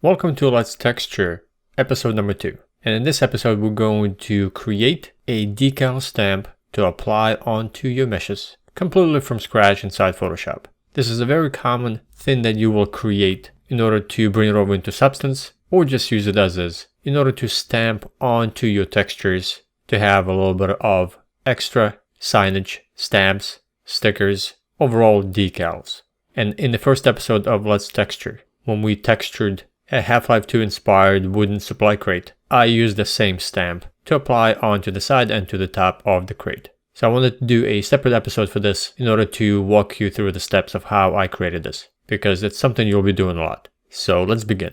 Welcome to Let's Texture, episode number 2. And in this episode, we're going to create a decal stamp to apply onto your meshes completely from scratch inside Photoshop. This is a very common thing that you will create in order to bring it over into Substance or just use it as is in order to stamp onto your textures to have a little bit of extra signage, stamps, stickers, overall decals. And in the first episode of Let's Texture, when we textured a Half-Life 2 inspired wooden supply crate, I used the same stamp to apply onto the side and to the top of the crate. So I wanted to do a separate episode for this in order to walk you through the steps of how I created this, because it's something you'll be doing a lot. So let's begin.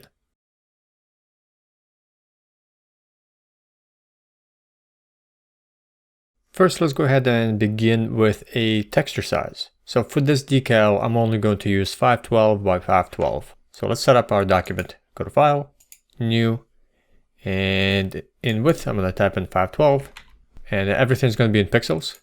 First, let's go ahead and begin with a texture size. So for this decal, I'm only going to use 512 by 512. So let's set up our document. Go to File, New, and in width, I'm going to type in 512, and everything's going to be in pixels.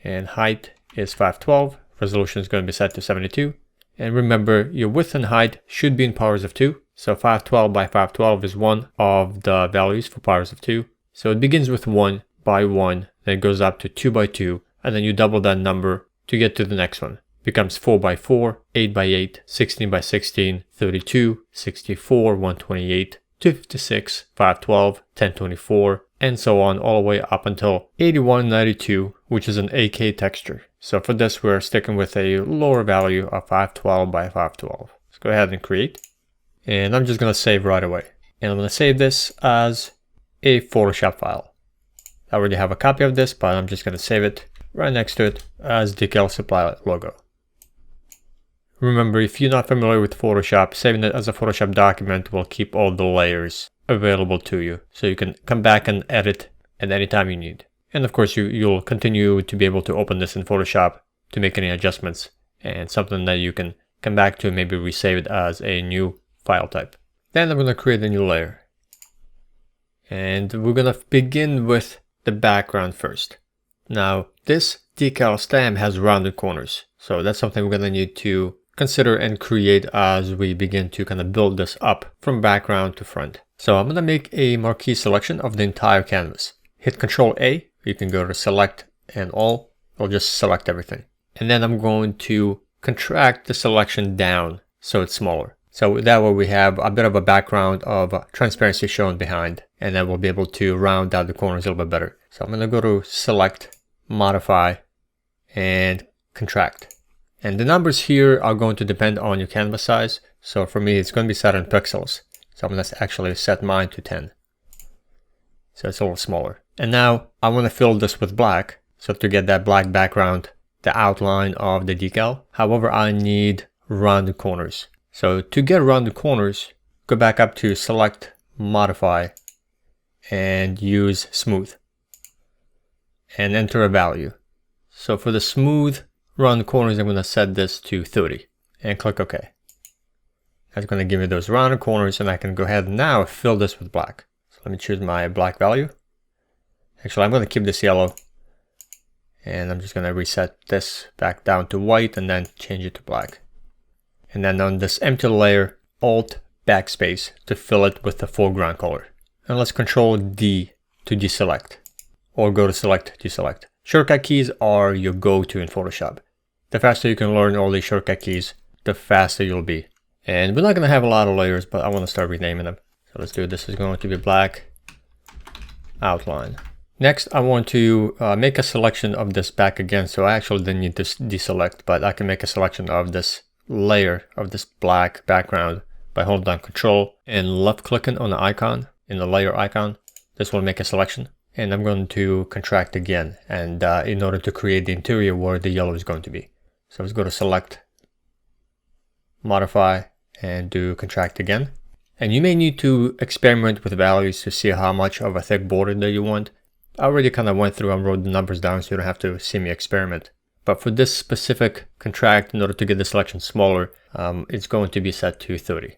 And height is 512, resolution is going to be set to 72. And remember, your width and height should be in powers of 2. So 512 by 512 is one of the values for powers of 2. So it begins with 1 by 1, then it goes up to 2 by 2, and then you double that number to get to the next one. Becomes 4 by 4, 8 by 8, 16 by 16, 32, 64, 128, 256, 512, 1024, and so on all the way up until 8192, which is an AK texture. So for this, we're sticking with a lower value of 512 by 512. Let's go ahead and create. And I'm just going to save right away. And I'm going to save this as a Photoshop file. I already have a copy of this, but I'm just going to save it right next to it as Decal Supply logo. Remember, if you're not familiar with Photoshop, saving it as a Photoshop document will keep all the layers available to you. So you can come back and edit at any time you need. And of course, you'll continue to be able to open this in Photoshop to make any adjustments, and something that you can come back to and maybe resave it as a new file type. Then I'm going to create a new layer. And we're going to begin with the background first. Now, this decal stamp has rounded corners. So that's something we're going to need to consider and create as we begin to kind of build this up from background to front. So I'm going to make a marquee selection of the entire canvas. Hit Ctrl A, you can go to Select and All, I'll just select everything. And then I'm going to contract the selection down so it's smaller. So that way we have a bit of a background of transparency shown behind, and then we'll be able to round out the corners a little bit better. So I'm going to go to Select, Modify, and Contract. And the numbers here are going to depend on your canvas size. So for me, it's going to be set in pixels. So I'm going to actually set mine to 10. So it's a little smaller. And now I want to fill this with black. So to get that black background, the outline of the decal. However, I need rounded corners. So to get rounded corners, go back up to Select, Modify, and use Smooth. And enter a value. So for the smooth round corners, I'm going to set this to 30 and click OK. That's going to give me those rounded corners, and I can go ahead and now fill this with black. So let me choose my black value. Actually, I'm going to keep this yellow, and I'm just going to reset this back down to white and then change it to black. And then on this empty layer, Alt Backspace to fill it with the foreground color. And let's Ctrl D to deselect, or go to Select, Deselect. Shortcut keys are your go-to in Photoshop. The faster you can learn all these shortcut keys, the faster you'll be. And we're not going to have a lot of layers, but I want to start renaming them. So let's do this. Is going to be black outline. Next, I want to make a selection of this back again. So I actually didn't need to deselect, but I can make a selection of this layer of this black background by holding down Control and left clicking on the icon in the layer icon. This will make a selection. And I'm going to contract again, and in order to create the interior where the yellow is going to be. So let's go to Select, Modify, and do Contract again. And you may need to experiment with values to see how much of a thick border that you want. I already kind of went through and wrote the numbers down, so you don't have to see me experiment. But for this specific contract, in order to get the selection smaller, it's going to be set to 30.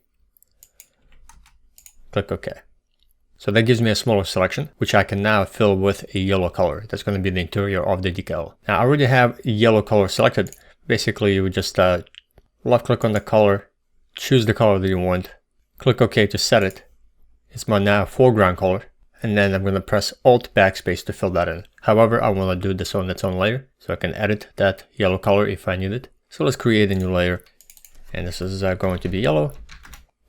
Click OK. So that gives me a smaller selection, which I can now fill with a yellow color. That's going to be the interior of the decal. Now I already have yellow color selected. Basically, you would just left click on the color, choose the color that you want, click OK to set it. It's my now foreground color. And then I'm going to press Alt backspace to fill that in. However, I want to do this on its own layer, so I can edit that yellow color if I need it. So let's create a new layer. And this is going to be yellow.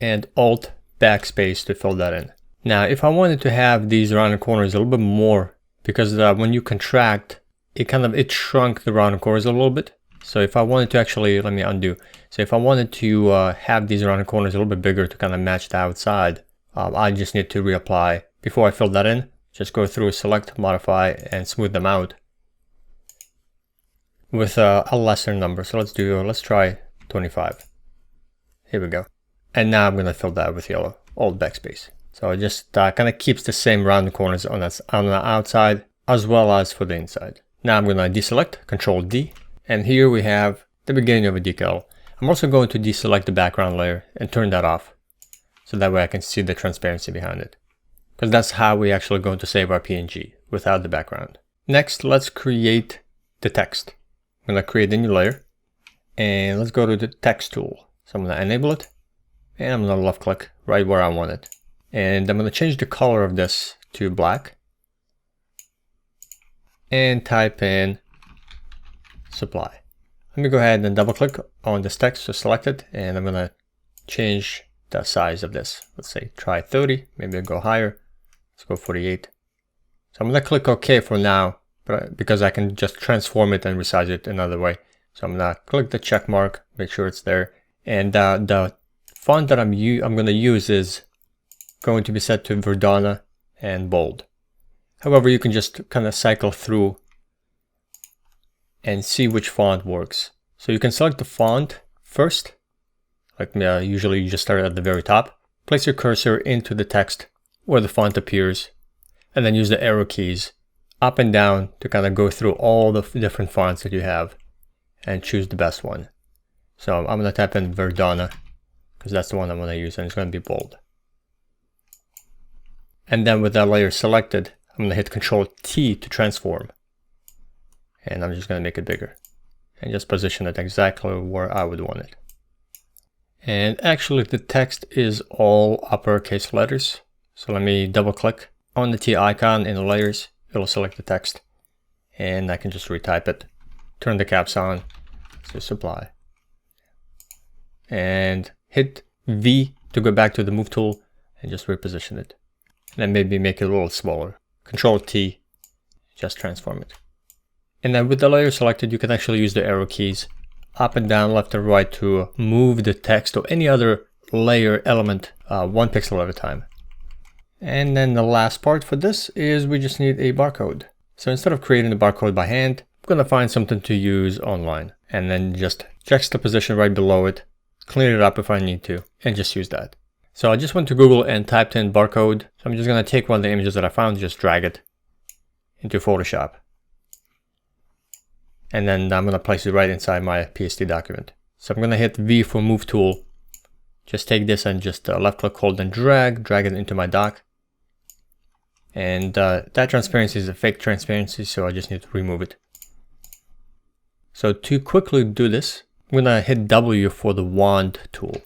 And Alt backspace to fill that in. Now, if I wanted to have these rounded corners a little bit more, because when you contract, it shrunk the rounded corners a little bit. So if I wanted to actually, let me undo. So if I wanted to have these rounded corners a little bit bigger to kind of match the outside, I just need to reapply. Before I fill that in, just go through select, modify, and smooth them out with a lesser number. So let's try 25. Here we go. And now I'm going to fill that with yellow, Alt backspace. So it just kind of keeps the same round corners on the outside as well as for the inside. Now I'm going to deselect, Control D, and here we have the beginning of a decal. I'm also going to deselect the background layer and turn that off, so that way I can see the transparency behind it. Because that's how we actually going to save our PNG, without the background. Next, let's create the text. I'm going to create a new layer, and let's go to the text tool. So I'm going to enable it, and I'm going to left click right where I want it. And I'm going to change the color of this to black, and type in supply. Let me go ahead and double click on this text to select it, and I'm going to change the size of this. Let's say try 30, maybe I'll go higher. Let's go 48. So I'm going to click OK for now, because I can just transform it and resize it another way. So I'm going to click the check mark, make sure it's there. And the font that I'm going to use is going to be set to Verdana and bold. However, you can just kind of cycle through and see which font works. So you can select the font first. Like usually you just start at the very top. Place your cursor into the text where the font appears, and then use the arrow keys up and down to kind of go through all the different fonts that you have and choose the best one. So I'm going to type in Verdana because that's the one I'm going to use, and it's going to be bold. And then with that layer selected, I'm going to hit Control T to transform. And I'm just going to make it bigger and just position it exactly where I would want it. And actually the text is all uppercase letters. So let me double click on the T icon in the layers. It'll select the text, and I can just retype it. Turn the caps on, so supply. And hit V to go back to the move tool and just reposition it. And then maybe make it a little smaller. Control T, just transform it. And then with the layer selected, you can actually use the arrow keys up and down, left and right to move the text or any other layer element 1 pixel at a time. And then the last part for this is we just need a barcode. So instead of creating the barcode by hand, I'm going to find something to use online and then just juxtaposition right below it, clean it up if I need to, and just use that. So I just went to Google and typed in barcode. So I'm just going to take one of the images that I found, just drag it into Photoshop. And then I'm going to place it right inside my PSD document. So I'm going to hit V for move tool. Just take this and just left click, hold and drag it into my doc. And that transparency is a fake transparency, so I just need to remove it. So to quickly do this, I'm going to hit W for the wand tool.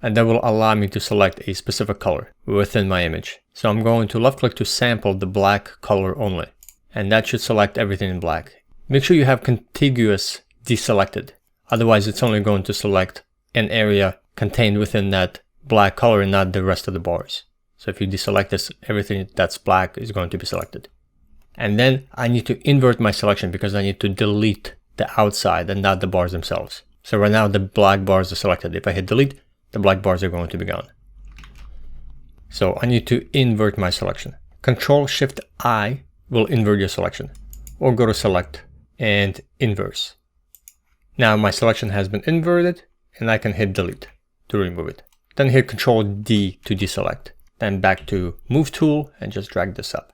And that will allow me to select a specific color within my image. So I'm going to left click to sample the black color only. And that should select everything in black. Make sure you have contiguous deselected. Otherwise, it's only going to select an area contained within that black color and not the rest of the bars. So if you deselect this, everything that's black is going to be selected. And then I need to invert my selection because I need to delete the outside and not the bars themselves. So right now the black bars are selected. If I hit delete, the black bars are going to be gone. So I need to invert my selection. Control-Shift-I will invert your selection. Or go to select and inverse. Now my selection has been inverted and I can hit delete to remove it. Then hit Control D to deselect. Then back to move tool and just drag this up.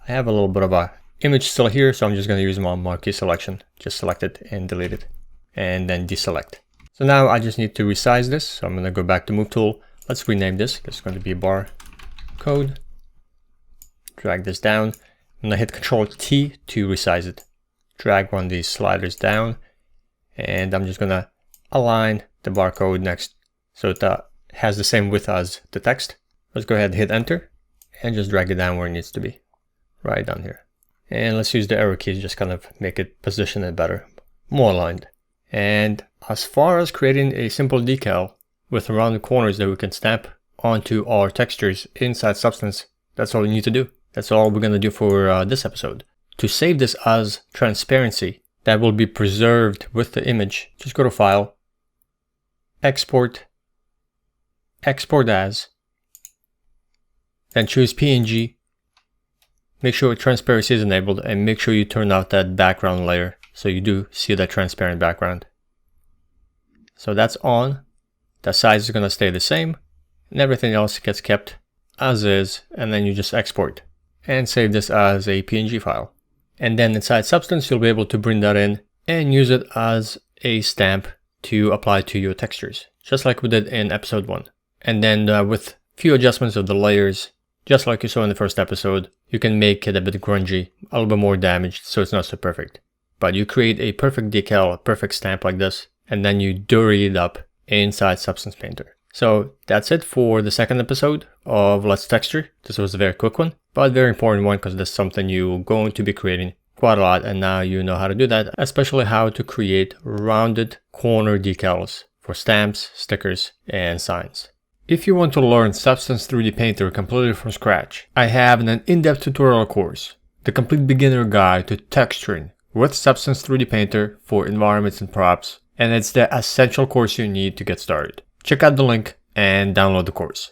I have a little bit of a image still here, so I'm just going to use my marquee selection. Just select it and delete it and then deselect. So now I just need to resize this. So I'm going to go back to move tool. Let's rename this. This is going to be barcode. Drag this down. I'm going to hit Control T to resize it. Drag one of these sliders down, and I'm just going to align the barcode next so it has the same width as the text. Let's go ahead and hit enter and just drag it down where it needs to be, right down here. And let's use the arrow keys, just kind of make it position it better, more aligned. And as far as creating a simple decal with rounded corners that we can stamp onto our textures inside Substance, that's all we need to do. That's all we're going to do for this episode. To save this as transparency that will be preserved with the image, just go to File, Export, Export As, then choose PNG. Make sure transparency is enabled and make sure you turn off that background layer so you do see that transparent background. So that's on. The size is going to stay the same and everything else gets kept as is, and then you just export and save this as a PNG file. And then inside Substance, you'll be able to bring that in and use it as a stamp to apply to your textures, just like we did in episode 1. And then with few adjustments of the layers, just like you saw in the first episode, you can make it a bit grungy, a little bit more damaged, so it's not so perfect. But you create a perfect decal, a perfect stamp like this, and then you dirty it up inside Substance Painter. So that's it for the second episode of Let's Texture. This was a very quick one, but very important one because this is something you're going to be creating quite a lot, and now you know how to do that, especially how to create rounded corner decals for stamps, stickers, and signs. If you want to learn Substance 3D Painter completely from scratch, I have an in-depth tutorial course, the complete beginner guide to texturing with Substance 3D Painter for environments and props, and it's the essential course you need to get started. Check out the link and download the course.